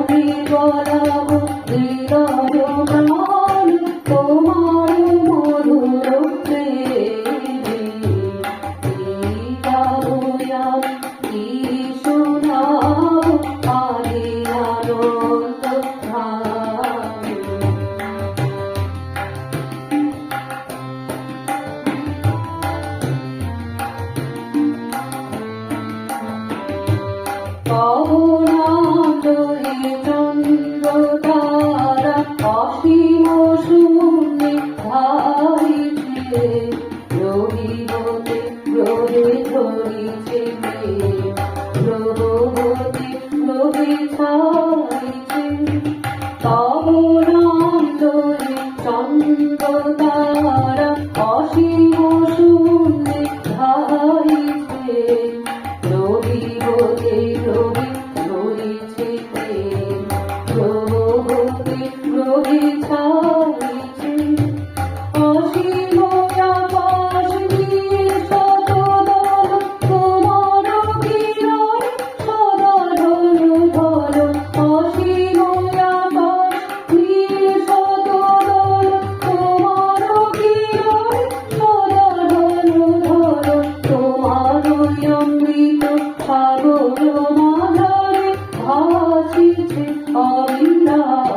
মনে গলাবো হৃদয় প্রাণ তোমার মধুর প্রেমে। গাবো আমি কি শোনাবো আদি আনন্দ ধামে। পবনান্দরে চন্দ্র তারা অসীম শূন্যে ধারিছে, রবিবতে রবে ধরিছে রবতে রবে ছাইছে। পবনান্দরে চন্দ্র তারা অসীম শূন্যে ধারিছে, রবিবতে রবি ধরিছে রবতে রবি ছাইছে। অসীম আকাশ দিয়ে শতদল তোমার কিরণ সদা ঢল ঢল। অসীম আকাশ দিয়ে শতদল তোমার কিরণ সদা ঢল ঢল। তোমার অমৃত সাগর মাঝারে ভাসিছে অবিরাম।